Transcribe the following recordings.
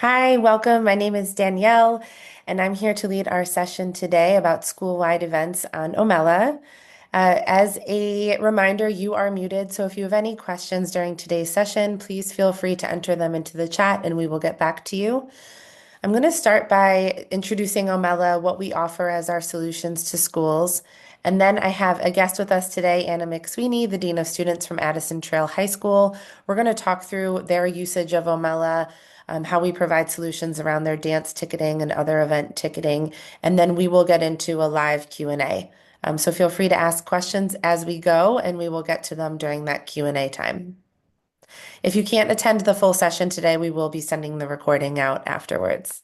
Hi, welcome. My name is Danielle, and I'm here to lead our session today about school-wide events on Omella. As a reminder, you are muted, so if you have any questions during today's session, please feel free to enter them into the chat and we will get back to you. I'm going to start by introducing Omella, what we offer as our solutions to schools. And then I have a guest with us today, Ana McSweeney, the Dean of Students from Addison Trail High School. We're going to talk through their usage of Omella, how we provide solutions around their dance ticketing and other event ticketing. And then we will get into a live Q&A. So feel free to ask questions as we go, and we will get to them during that Q&A time. If you can't attend the full session today, we will be sending the recording out afterwards.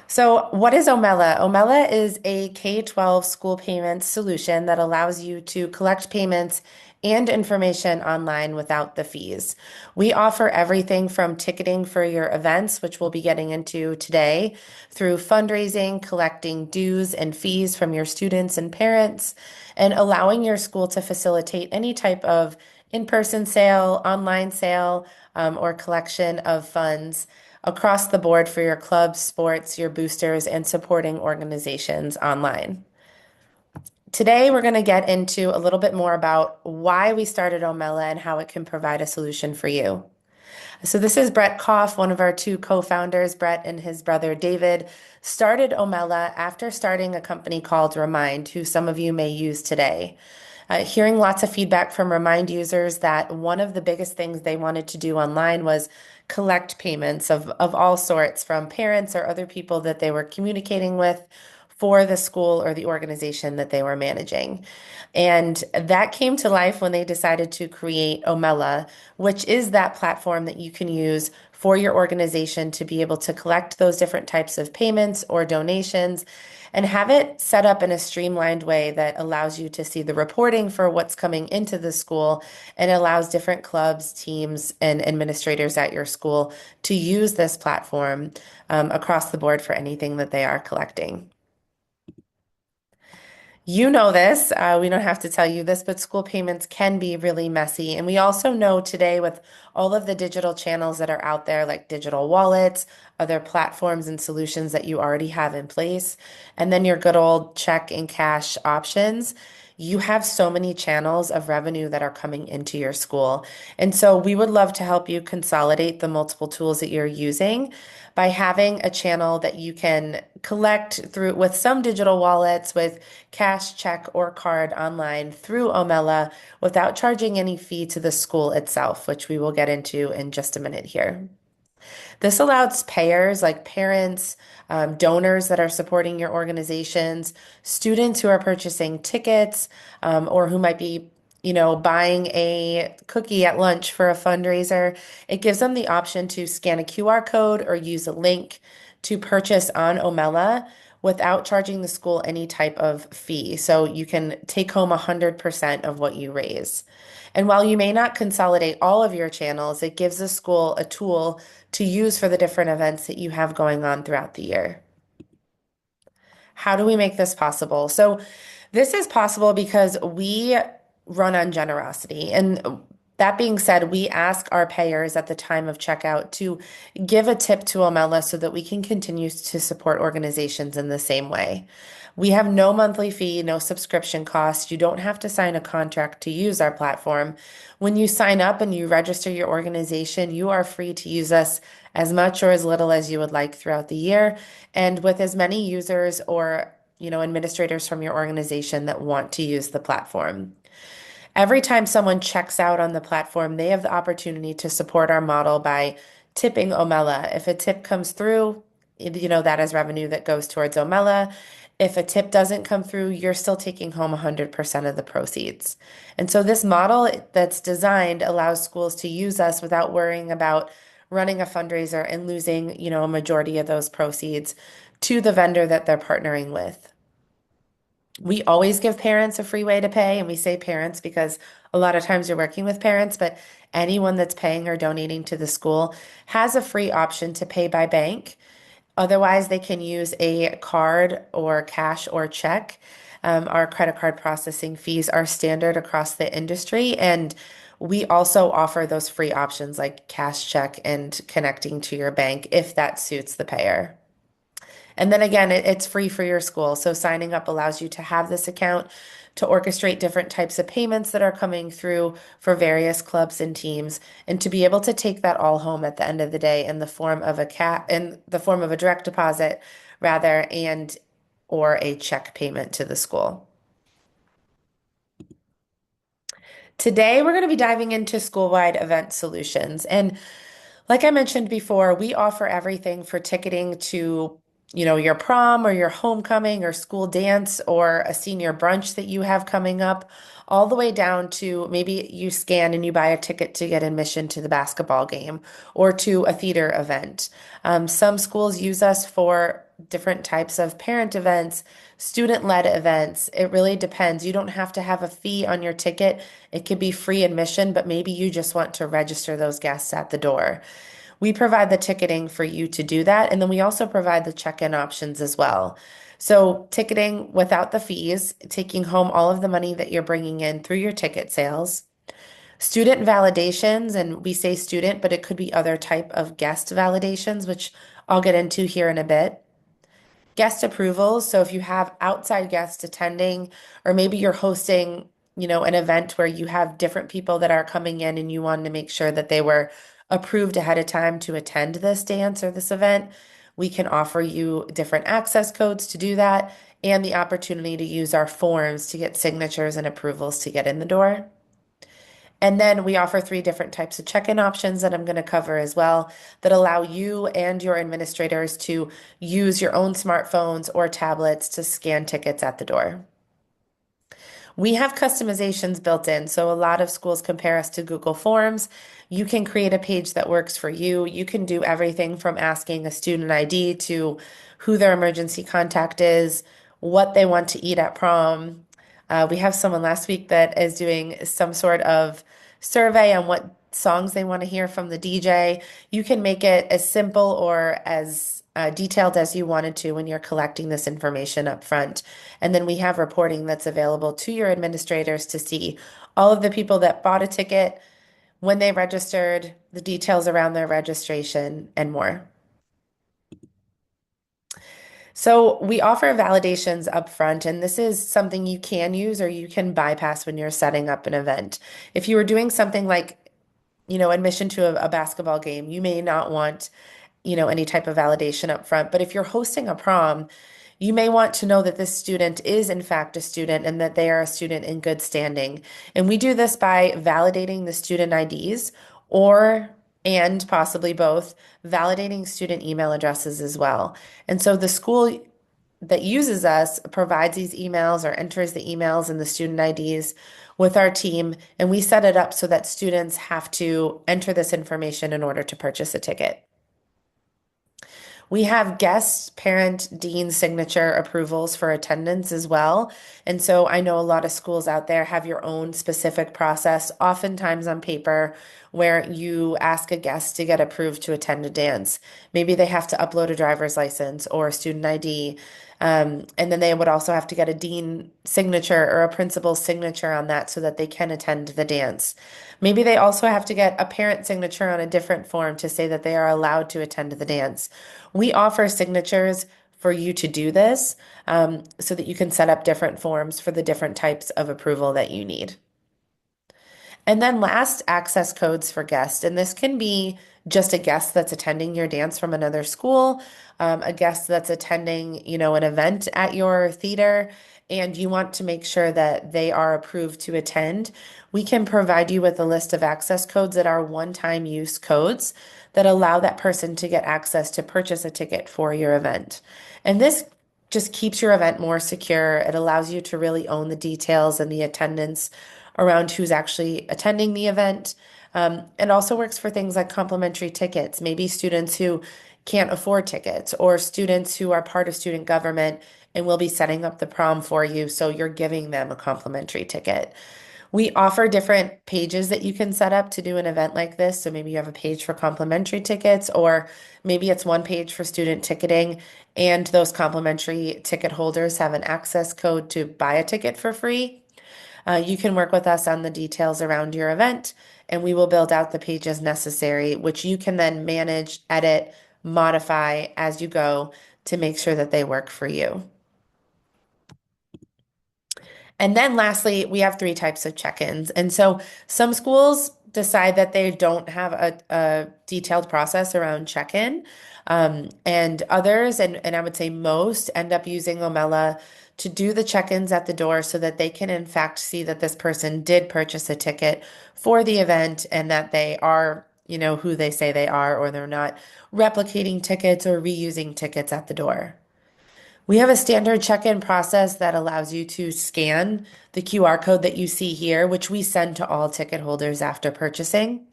So, what is Omella? Omella is a K-12 school payments solution that allows you to collect payments and information online without the fees. We offer everything from ticketing for your events, which we'll be getting into today, through fundraising, collecting dues and fees from your students and parents, and allowing your school to facilitate any type of in-person sale, online sale, or collection of funds across the board for your clubs, sports, your boosters, and supporting organizations online. Today, we're going to get into a little bit more about why we started Omella and how it can provide a solution for you. So this is Brett Koff, one of our two co-founders. Brett and his brother David started Omella after starting a company called Remind, who some of you may use today. Hearing lots of feedback from Remind users that one of the biggest things they wanted to do online was collect payments of all sorts from parents or other people that they were communicating with for the school or the organization that they were managing. And that came to life when they decided to create Omella, which is that platform that you can use for your organization to be able to collect those different types of payments or donations and have it set up in a streamlined way that allows you to see the reporting for what's coming into the school and allows different clubs, teams, and administrators at your school to use this platform across the board for anything that they are collecting. You know this, we don't have to tell you this, but school payments can be really messy. And we also know today with all of the digital channels that are out there, like digital wallets, other platforms and solutions that you already have in place, and then your good old check and cash options, you have so many channels of revenue that are coming into your school. And so we would love to help you consolidate the multiple tools that you're using by having a channel that you can collect through with some digital wallets, with cash, check, or card online through Omella without charging any fee to the school itself, which we will get into in just a minute here. This allows payers like parents, donors that are supporting your organizations, students who are purchasing tickets, or who might be, buying a cookie at lunch for a fundraiser. It gives them the option to scan a QR code or use a link to purchase on Omella without charging the school any type of fee. So you can take home 100% of what you raise. And while you may not consolidate all of your channels, it gives the school a tool to use for the different events that you have going on throughout the year. How do we make this possible? So, this is possible because we run on generosity. And that being said, we ask our payers at the time of checkout to give a tip to Omella so that we can continue to support organizations in the same way. We have no monthly fee, no subscription cost. You don't have to sign a contract to use our platform. When you sign up and you register your organization, you are free to use us as much or as little as you would like throughout the year, and with as many users or administrators from your organization that want to use the platform. Every time someone checks out on the platform, they have the opportunity to support our model by tipping Omella. If a tip comes through, that is revenue that goes towards Omella. If a tip doesn't come through, you're still taking home 100% of the proceeds. And so this model that's designed allows schools to use us without worrying about running a fundraiser and losing, a majority of those proceeds to the vendor that they're partnering with. We always give parents a free way to pay, and we say parents because a lot of times you're working with parents, but anyone that's paying or donating to the school has a free option to pay by bank. Otherwise, they can use a card or cash or check. Our credit card processing fees are standard across the industry, and We also offer those free options like cash check and connecting to your bank if that suits the payer. And then again, it's free for your school. So signing up allows you to have this account to orchestrate different types of payments that are coming through for various clubs and teams, and to be able to take that all home at the end of the day in the form of in the form of a direct deposit rather, and or a check payment to the school. Today, we're going to be diving into school-wide event solutions. And like I mentioned before, we offer everything for ticketing to, your prom or your homecoming or school dance or a senior brunch that you have coming up, all the way down to maybe you scan and you buy a ticket to get admission to the basketball game or to a theater event. Some schools use us for different types of parent events, student-led events. It really depends. You don't have to have a fee on your ticket. It could be free admission, but maybe you just want to register those guests at the door. We provide the ticketing for you to do that, and then we also provide the check-in options as well. So, ticketing without the fees, taking home all of the money that you're bringing in through your ticket sales. Student validations, and we say student, but it could be other type of guest validations, which I'll get into here in a bit. Guest approvals. So if you have outside guests attending, or maybe you're hosting, an event where you have different people that are coming in and you wanted to make sure that they were approved ahead of time to attend this dance or this event, we can offer you different access codes to do that and the opportunity to use our forms to get signatures and approvals to get in the door. And then we offer three different types of check-in options that I'm going to cover as well that allow you and your administrators to use your own smartphones or tablets to scan tickets at the door. We have customizations built in, so a lot of schools compare us to Google Forms. You can create a page that works for you. You can do everything from asking a student ID to who their emergency contact is, what they want to eat at prom. We have someone last week that is doing some sort of survey on what songs they want to hear from the DJ. You can make it as simple or as detailed as you wanted to when you're collecting this information up front. And then we have reporting that's available to your administrators to see all of the people that bought a ticket, when they registered, the details around their registration, and more. So we offer validations up front, and this is something you can use or you can bypass when you're setting up an event. If you were doing something like, admission to a basketball game, you may not want, any type of validation up front. But if you're hosting a prom, you may want to know that this student is in fact a student and that they are a student in good standing. And we do this by validating the student IDs and possibly both, validating student email addresses as well. And so the school that uses us provides these emails or enters the emails and the student IDs with our team, and we set it up so that students have to enter this information in order to purchase a ticket. We have guest, parent, dean signature approvals for attendance as well. And so I know a lot of schools out there have your own specific process, oftentimes on paper, where you ask a guest to get approved to attend a dance. Maybe they have to upload a driver's license or a student ID. And then they would also have to get a dean signature or a principal's signature on that so that they can attend the dance. Maybe they also have to get a parent signature on a different form to say that they are allowed to attend the dance. We offer signatures for you to do this so that you can set up different forms for the different types of approval that you need. And then last, access codes for guests. And this can be just a guest that's attending your dance from another school, a guest that's attending, an event at your theater, and you want to make sure that they are approved to attend. We can provide you with a list of access codes that are one-time use codes that allow that person to get access to purchase a ticket for your event. And this just keeps your event more secure. It allows you to really own the details and the attendance around who's actually attending the event. It also works for things like complimentary tickets, maybe students who can't afford tickets or students who are part of student government and will be setting up the prom for you, so you're giving them a complimentary ticket. We offer different pages that you can set up to do an event like this. So maybe you have a page for complimentary tickets, or maybe it's one page for student ticketing, and those complimentary ticket holders have an access code to buy a ticket for free. You can work with us on the details around your event, and we will build out the pages necessary, which you can then manage, edit, modify as you go to make sure that they work for you. And then lastly, we have three types of check-ins. And so some schools decide that they don't have a detailed process around check-in. And others, and I would say most, end up using Omella to do the check-ins at the door so that they can, in fact, see that this person did purchase a ticket for the event and that they are, who they say they are, or they're not replicating tickets or reusing tickets at the door. We have a standard check-in process that allows you to scan the QR code that you see here, which we send to all ticket holders after purchasing.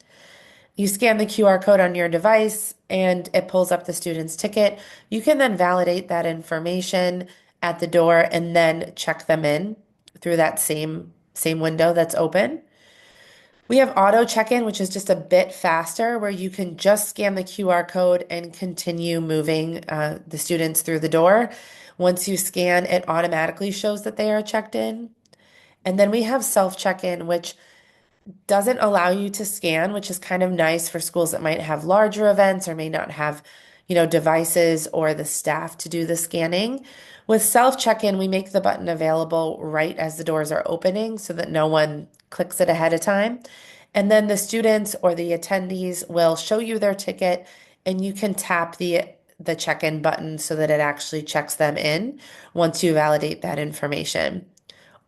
You scan the QR code on your device and it pulls up the student's ticket. You can then validate that information at the door and then check them in through that same window that's open. We have auto check-in, which is just a bit faster, where you can just scan the QR code and continue moving the students through the door. Once you scan, it automatically shows that they are checked in. And then we have self-check-in, which doesn't allow you to scan, which is kind of nice for schools that might have larger events or may not have, devices or the staff to do the scanning. With self-check-in, we make the button available right as the doors are opening so that no one clicks it ahead of time. And then the students or the attendees will show you their ticket and you can tap the check-in button so that it actually checks them in once you validate that information.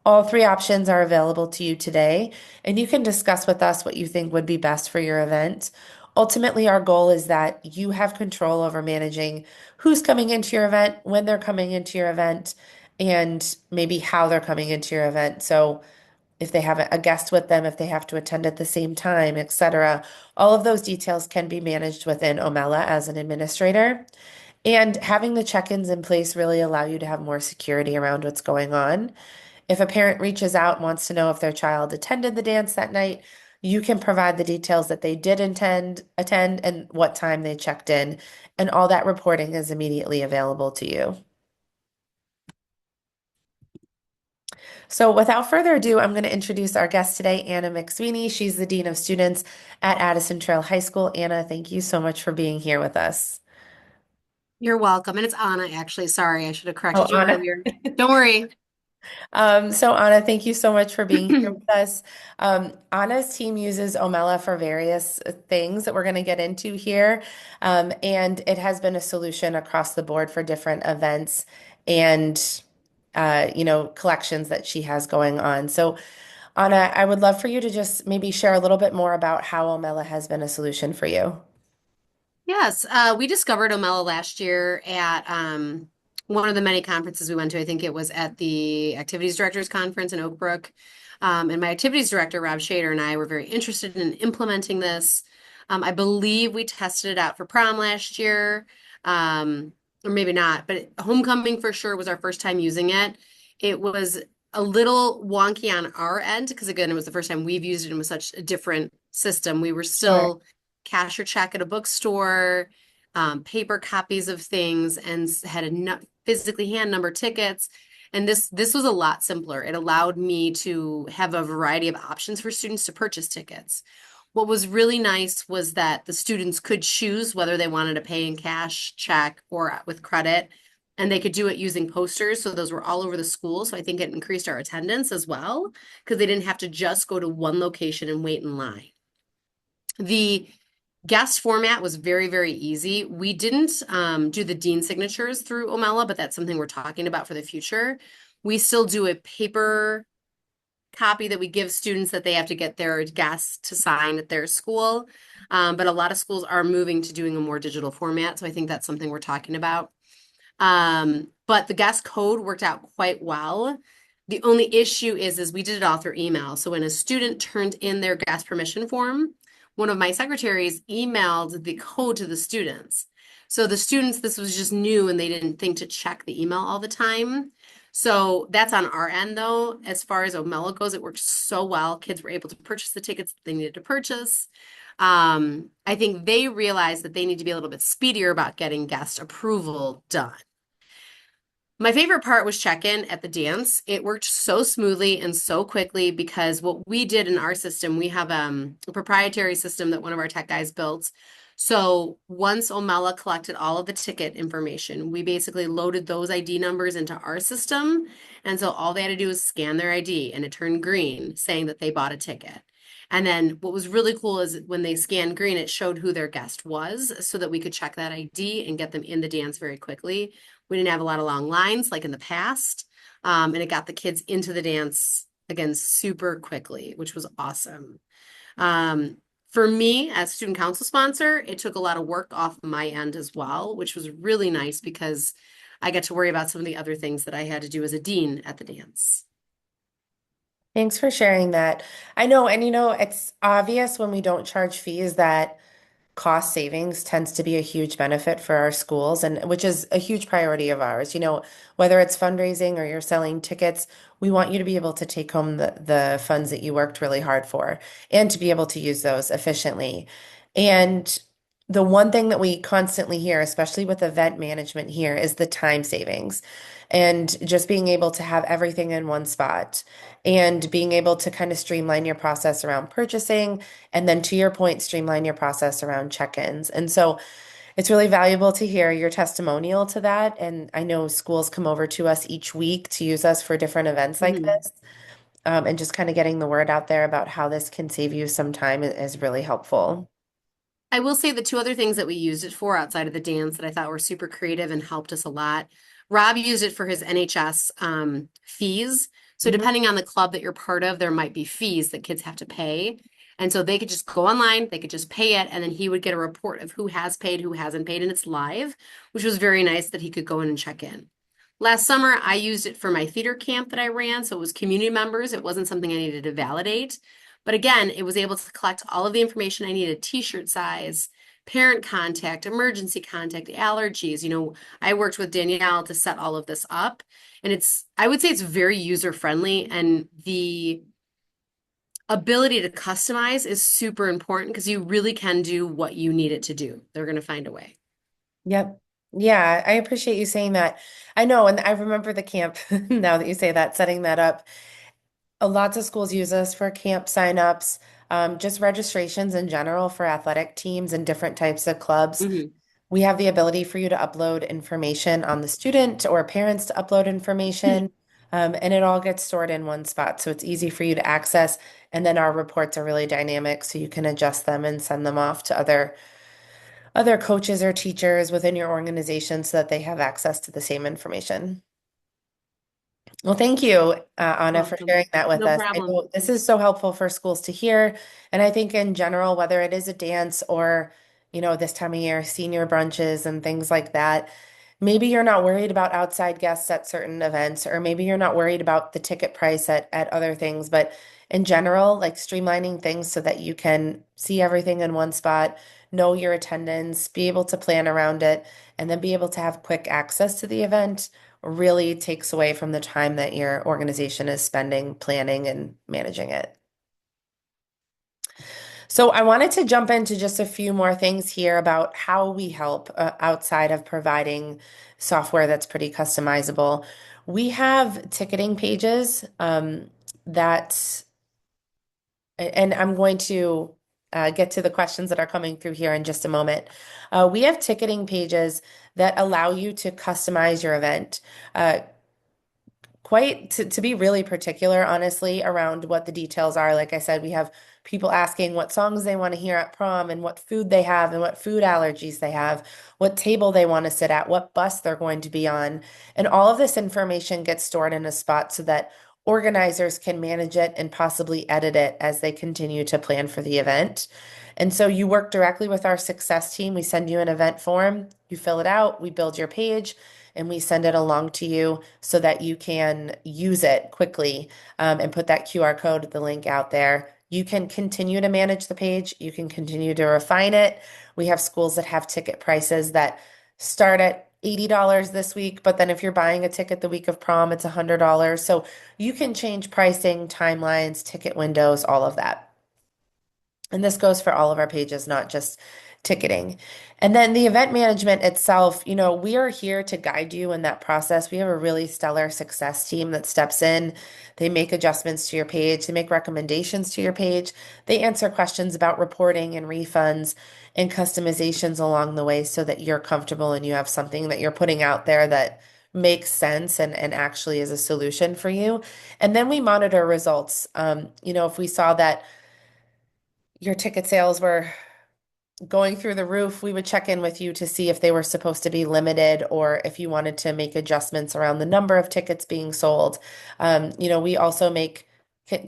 All three options are available to you today, and you can discuss with us what you think would be best for your event. Ultimately, our goal is that you have control over managing who's coming into your event, when they're coming into your event, and maybe how they're coming into your event. So, if they have a guest with them, if they have to attend at the same time, etc. All of those details can be managed within Omella as an administrator. And having the check-ins in place really allow you to have more security around what's going on. If a parent reaches out and wants to know if their child attended the dance that night, you can provide the details that they did attend and what time they checked in, and all that reporting is immediately available to you. So without further ado, I'm going to introduce our guest today, Ana McSweeney. She's the Dean of Students at Addison Trail High School. Ana, thank you so much for being here with us. You're welcome. And it's Anna, actually. Sorry, I should have Oh, corrected you Ana. earlier. Don't worry. So Anna, thank you so much for being here with us. Anna's team uses Omella for various things that we're going to get into here. And it has been a solution across the board for different events and collections that she has going on. So Anna, I would love for you to just maybe share a little bit more about how Omella has been a solution for you. Yes, we discovered Omella last year at one of the many conferences we went to. I think it was at the Activities Directors Conference in Oak Brook. And my activities director, Rob Shader, and I were very interested in implementing this. I believe we tested it out for prom last year, or maybe not, but homecoming for sure was our first time using it. It was a little wonky on our end because, again, it was the first time we've used it and it was such a different system. We were Sure. still cash or check at a bookstore, paper copies of things, and had a physically hand number tickets. And this was a lot simpler. It allowed me to have a variety of options for students to purchase tickets. What was really nice was that the students could choose whether they wanted to pay in cash, check, or with credit. And they could do it using posters. So those were all over the school. So I think it increased our attendance as well, because they didn't have to just go to one location and wait in line. The guest format was very, very easy. We didn't do the dean signatures through Omella, but that's something we're talking about for the future. We still do a paper copy that we give students that they have to get their guests to sign at their school. But a lot of schools are moving to doing a more digital format. So I think that's something we're talking about. But the guest code worked out quite well. The only issue is we did it all through email. So when a student turned in their guest permission form, one of my secretaries emailed the code to the students. So the students, this was just new and they didn't think to check the email all the time. So that's on our end though. As far as Omella goes, it worked so well. Kids were able to purchase the tickets that they needed to purchase. I think they realized that they need to be a little bit speedier about getting guest approval done. My favorite part was check-in at the dance. It worked so smoothly and so quickly because what we did in our system, we have a proprietary system that one of our tech guys built. So once Omella collected all of the ticket information, we basically loaded those ID numbers into our system. And so all they had to do was scan their ID and it turned green, saying that they bought a ticket. And then what was really cool is when they scanned green, it showed who their guest was so that we could check that ID and get them in the dance very quickly. We didn't have a lot of long lines like in the past. And it got the kids into the dance again super quickly, which was awesome. Um, for me, as student council sponsor, it took a lot of work off my end as well, which was really nice because I got to worry about some of the other things that I had to do as a dean at the dance. Thanks for sharing that. I know, and it's obvious when we don't charge fees that cost savings tends to be a huge benefit for our schools, and which is a huge priority of ours. Whether it's fundraising or you're selling tickets, we want you to be able to take home the funds that you worked really hard for and to be able to use those efficiently. And the one thing that we constantly hear, especially with event management here, is the time savings and just being able to have everything in one spot and being able to kind of streamline your process around purchasing and then to your point, streamline your process around check-ins. And so it's really valuable to hear your testimonial to that. And I know schools come over to us each week to use us for different events like Mhm. this. And just kind of getting the word out there about how this can save you some time is really helpful. I will say the two other things that we used it for outside of the dance that I thought were super creative and helped us a lot. Rob used it for his NHS fees. So Mhm. depending on the club that you're part of, there might be fees that kids have to pay. And so they could just go online, they could just pay it, and then he would get a report of who has paid, who hasn't paid, and it's live, which was very nice that he could go in and check in. Last summer, I used it for my theater camp that I ran. So it was community members. It wasn't something I needed to validate. But again, it was able to collect all of the information I needed, t-shirt size, parent contact, emergency contact, allergies. I worked with Danielle to set all of this up. And I would say it's very user friendly. And the ability to customize is super important because you really can do what you need it to do. They're going to find a way. Yep. Yeah, I appreciate you saying that. I know, and I remember the camp now that you say that, setting that up. Lots of schools use us for camp signups, just registrations in general for athletic teams and different types of clubs. Mhm. We have the ability for you to upload information on the student or parents to upload information, and it all gets stored in one spot. So it's easy for you to access. And then our reports are really dynamic, so you can adjust them and send them off to other coaches or teachers within your organization so that they have access to the same information. Well, thank you, Anna, for Welcome. sharing that with No us. I problem. know this is so helpful for schools to hear. And I think in general, whether it is a dance or, this time of year, senior brunches and things like that, maybe you're not worried about outside guests at certain events, or maybe you're not worried about the ticket price at other things. But in general, like streamlining things so that you can see everything in one spot, know your attendance, be able to plan around it, and then be able to have quick access to the event really takes away from the time that your organization is spending planning and managing it. So I wanted to jump into just a few more things here about how we help outside of providing software that's pretty customizable. We have ticketing pages that, and I'm going to get to the questions that are coming through here in just a moment. We have ticketing pages that allow you to customize your event. Quite to be really particular, honestly, around what the details are. Like I said, we have people asking what songs they want to hear at prom and what food they have and what food allergies they have, what table they want to sit at, what bus they're going to be on. And all of this information gets stored in a spot so that organizers can manage it and possibly edit it as they continue to plan for the event. And so you work directly with our success team. We send you an event form, you fill it out, we build your page and we send it along to you so that you can use it quickly and put that QR code, the link out there. You can continue to manage the page. You can continue to refine it. We have schools that have ticket prices that start at $80 this week, but then if you're buying a ticket the week of prom, it's $100. So you can change pricing, timelines, ticket windows, all of that. And this goes for all of our pages, not just ticketing. And then the event management itself, we are here to guide you in that process. We have a really stellar success team that steps in. They make adjustments to your page, they make recommendations to your page, they answer questions about reporting and refunds and customizations along the way so that you're comfortable and you have something that you're putting out there that makes sense and actually is a solution for you. And then we monitor results. If we saw that your ticket sales were going through the roof, we would check in with you to see if they were supposed to be limited or if you wanted to make adjustments around the number of tickets being sold. We also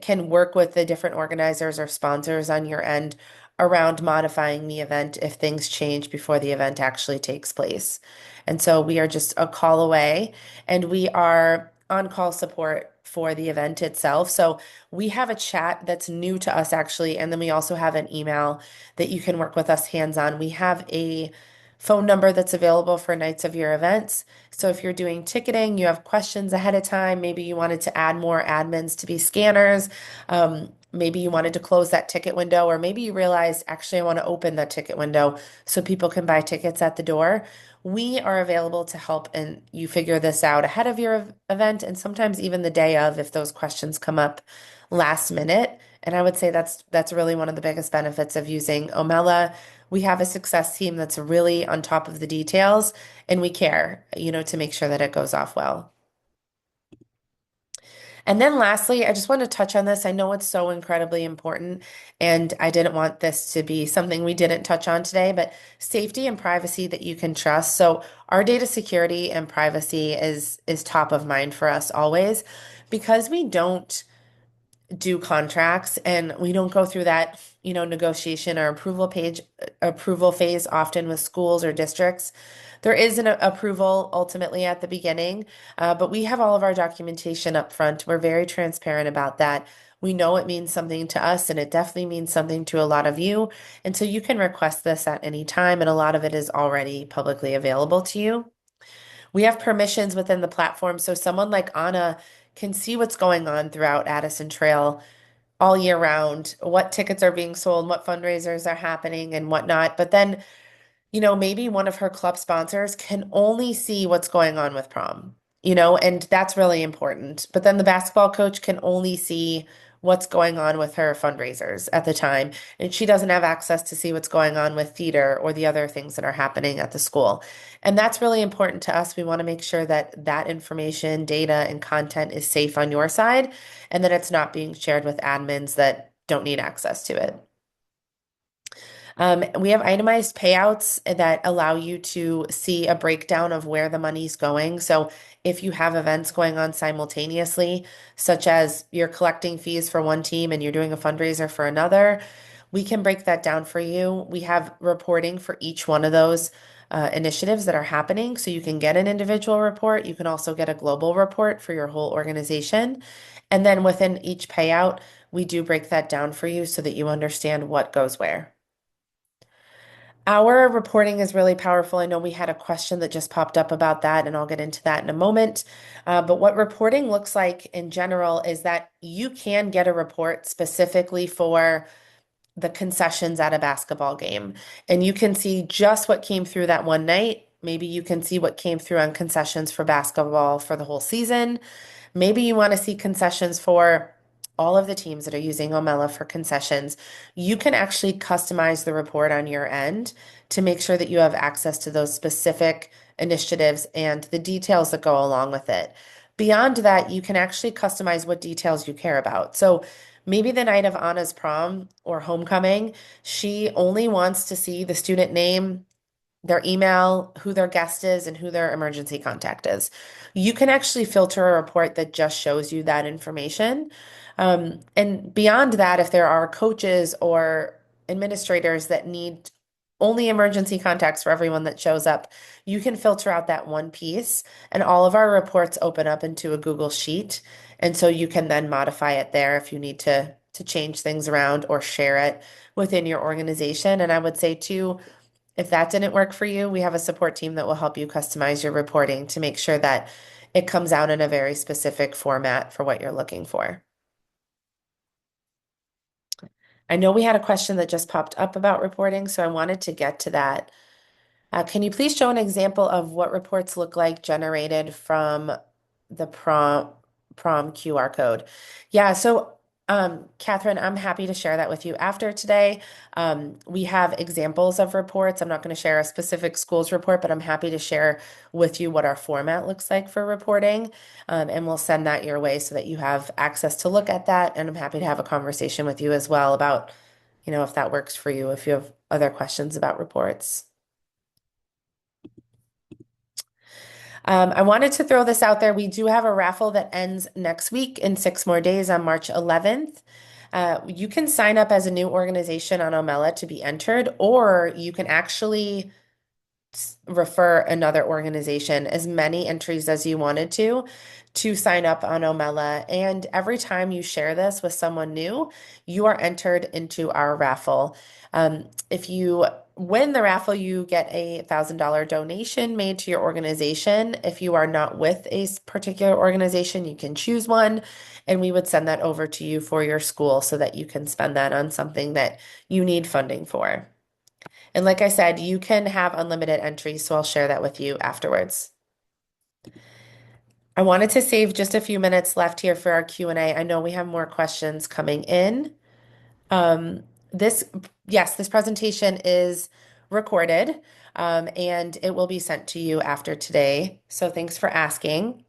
can work with the different organizers or sponsors on your end around modifying the event if things change before the event actually takes place. And so we are just a call away and we are on-call support for the event itself. So we have a chat that's new to us actually, and then we also have an email that you can work with us hands-on. We have a phone number that's available for nights of your events. So if you're doing ticketing, you have questions ahead of time, maybe you wanted to add more admins to be scanners, maybe you wanted to close that ticket window, or maybe you realized, actually, I want to open that ticket window so people can buy tickets at the door. We are available to help and you figure this out ahead of your event and sometimes even the day of if those questions come up last minute. And I would say that's really one of the biggest benefits of using Omella. We have a success team that's really on top of the details and we care, to make sure that it goes off well. And then lastly, I just want to touch on this. I know it's so incredibly important, and I didn't want this to be something we didn't touch on today, but safety and privacy that you can trust. So our data security and privacy is top of mind for us always because we don't do contracts and we don't go through that, negotiation or approval phase often with schools or districts. There is an approval ultimately at the beginning, but we have all of our documentation up front. We're very transparent about that. We know it means something to us, and it definitely means something to a lot of you. And so you can request this at any time, and a lot of it is already publicly available to you. We have permissions within the platform, so someone like Anna can see what's going on throughout Addison Trail all year round, what tickets are being sold, what fundraisers are happening, and whatnot. But then maybe one of her club sponsors can only see what's going on with prom, and that's really important. But then the basketball coach can only see what's going on with her fundraisers at the time, and she doesn't have access to see what's going on with theater or the other things that are happening at the school. And that's really important to us. We want to make sure that that information, data, and content is safe on your side, and that it's not being shared with admins that don't need access to it. We have itemized payouts that allow you to see a breakdown of where the money's going. So if you have events going on simultaneously, such as you're collecting fees for one team and you're doing a fundraiser for another, we can break that down for you. We have reporting for each one of those initiatives that are happening. So you can get an individual report. You can also get a global report for your whole organization. And then within each payout, we do break that down for you so that you understand what goes where. Our reporting is really powerful. I know we had a question that just popped up about that, and I'll get into that in a moment. But what reporting looks like in general is that you can get a report specifically for the concessions at a basketball game, and you can see just what came through that one night. Maybe you can see what came through on concessions for basketball for the whole season. Maybe you want to see concessions for all of the teams that are using Omella for concessions. You can actually customize the report on your end to make sure that you have access to those specific initiatives and the details that go along with it. Beyond that, you can actually customize what details you care about. So maybe the night of Anna's prom or homecoming, she only wants to see the student name, their email, who their guest is, and who their emergency contact is. You can actually filter a report that just shows you that information. And beyond that, if there are coaches or administrators that need only emergency contacts for everyone that shows up, you can filter out that one piece, and all of our reports open up into a Google Sheet. And so you can then modify it there if you need to change things around or share it within your organization. And I would say too, if that didn't work for you, we have a support team that will help you customize your reporting to make sure that it comes out in a very specific format for what you're looking for. I know we had a question that just popped up about reporting, so I wanted to get to that. Can you please show an example of what reports look like generated from the prom QR code? Yeah, so Catherine, I'm happy to share that with you after today. We have examples of reports. I'm not going to share a specific school's report, but I'm happy to share with you what our format looks like for reporting. And we'll send that your way so that you have access to look at that. And I'm happy to have a conversation with you as well about, if that works for you, if you have other questions about reports. I wanted to throw this out there. We do have a raffle that ends next week in 6 more days on March 11th. You can sign up as a new organization on Omella to be entered, or you can actually refer another organization as many entries as you wanted to sign up on Omella. And every time you share this with someone new, you are entered into our raffle. If you win the raffle, you get a $1,000 donation made to your organization. If you are not with a particular organization, you can choose one, and we would send that over to you for your school so that you can spend that on something that you need funding for. And like I said, you can have unlimited entries, so I'll share that with you afterwards. I wanted to save just a few minutes left here for our Q&A. I know we have more questions coming in. Um, this, yes, this presentation is recorded, and it will be sent to you after today. So thanks for asking.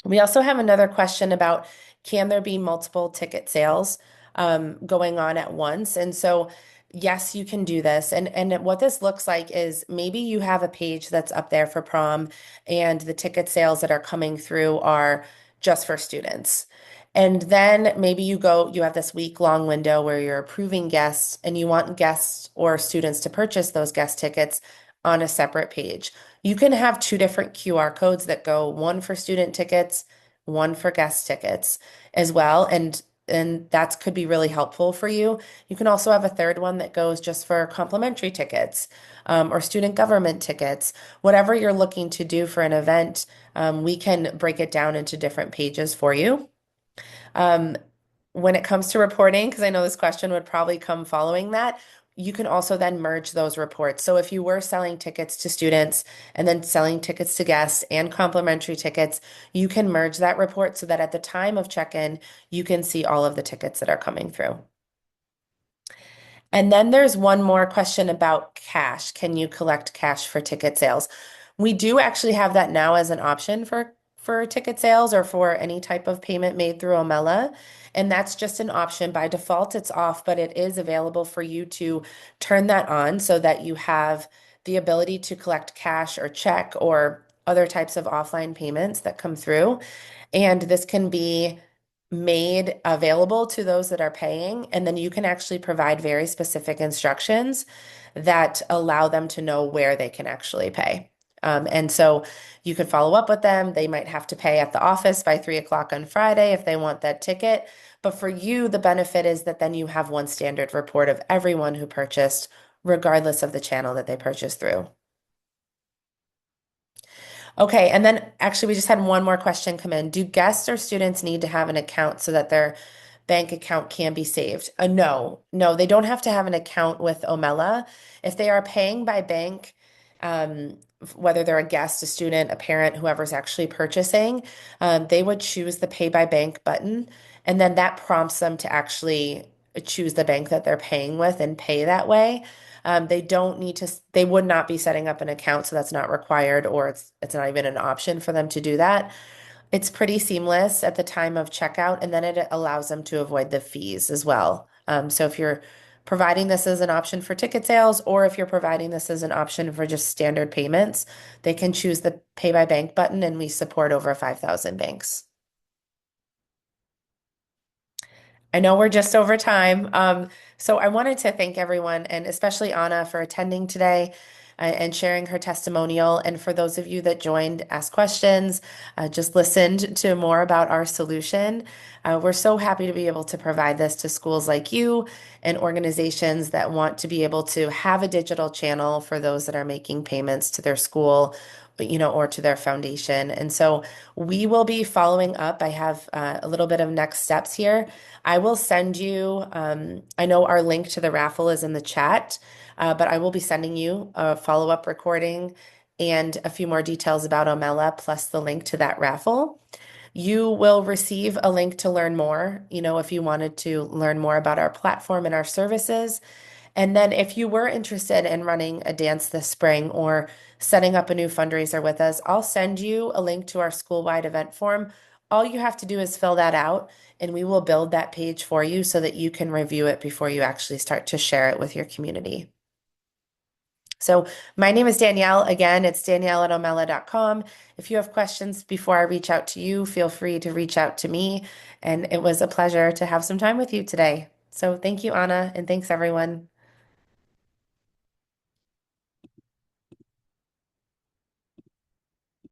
We also have another question about, can there be multiple ticket sales going on at once? And so, yes, you can do this. And what this looks like is maybe you have a page that's up there for prom, and the ticket sales that are coming through are just for students. And then maybe you have this week-long window where you're approving guests and you want guests or students to purchase those guest tickets on a separate page. You can have two different QR codes that go, one for student tickets, one for guest tickets as well. And that could be really helpful for you. You can also have a third one that goes just for complimentary tickets, or student government tickets. Whatever you're looking to do for an event, we can break it down into different pages for you. Um, when it comes to reporting, because I know this question would probably come following that, you can also then merge those reports. So if you were selling tickets to students and then selling tickets to guests and complimentary tickets, you can merge that report so that at the time of check-in, you can see all of the tickets that are coming through. And then there's one more question about cash. Can you collect cash for ticket sales? We do actually have that now as an option for ticket sales or for any type of payment made through Omella. And that's just an option. By default, it's off, but it is available for you to turn that on so that you have the ability to collect cash or check or other types of offline payments that come through. And this can be made available to those that are paying, and then you can actually provide very specific instructions that allow them to know where they can actually pay. And so you could follow up with them. They might have to pay at the office by 3 o'clock on Friday if they want that ticket. But for you, the benefit is that then you have one standard report of everyone who purchased, regardless of the channel that they purchased through. Okay, and then actually, we just had one more question come in. Do guests or students need to have an account so that their bank account can be saved? No, no, they don't have to have an account with Omella. If they are paying by bank, whether they're a guest, a student, a parent, whoever's actually purchasing, they would choose the pay by bank button, and then that prompts them to actually choose the bank that they're paying with and pay that way. They don't need to, they would not be setting up an account, so that's not required, or it's not even an option for them to do that. It's pretty seamless at the time of checkout, and then it allows them to avoid the fees as well. So if you're providing this as an option for ticket sales, or if you're providing this as an option for just standard payments, they can choose the pay by bank button, and we support over 5,000 banks. I know we're just over time. So I wanted to thank everyone and especially Anna for attending today. and sharing her testimonial. And for those of you that joined, asked questions, just listened to more about our solution, we're so happy to be able to provide this to schools like you and organizations that want to be able to have a digital channel for those that are making payments to their school, or to their foundation. And so we will be following up. I have a little bit of next steps here. I will send you, I know our link to the raffle is in the chat, but I will be sending you a follow-up recording and a few more details about Omella, plus the link to that raffle. You will receive a link to learn more, if you wanted to learn more about our platform and our services. And then if you were interested in running a dance this spring or setting up a new fundraiser with us, I'll send you a link to our school-wide event form. All you have to do is fill that out, and we will build that page for you so that you can review it before you actually start to share it with your community. So my name is Danielle. Again, it's danielle@omella.com. If you have questions before I reach out to you, feel free to reach out to me. And it was a pleasure to have some time with you today. So thank you, Anna, and thanks everyone.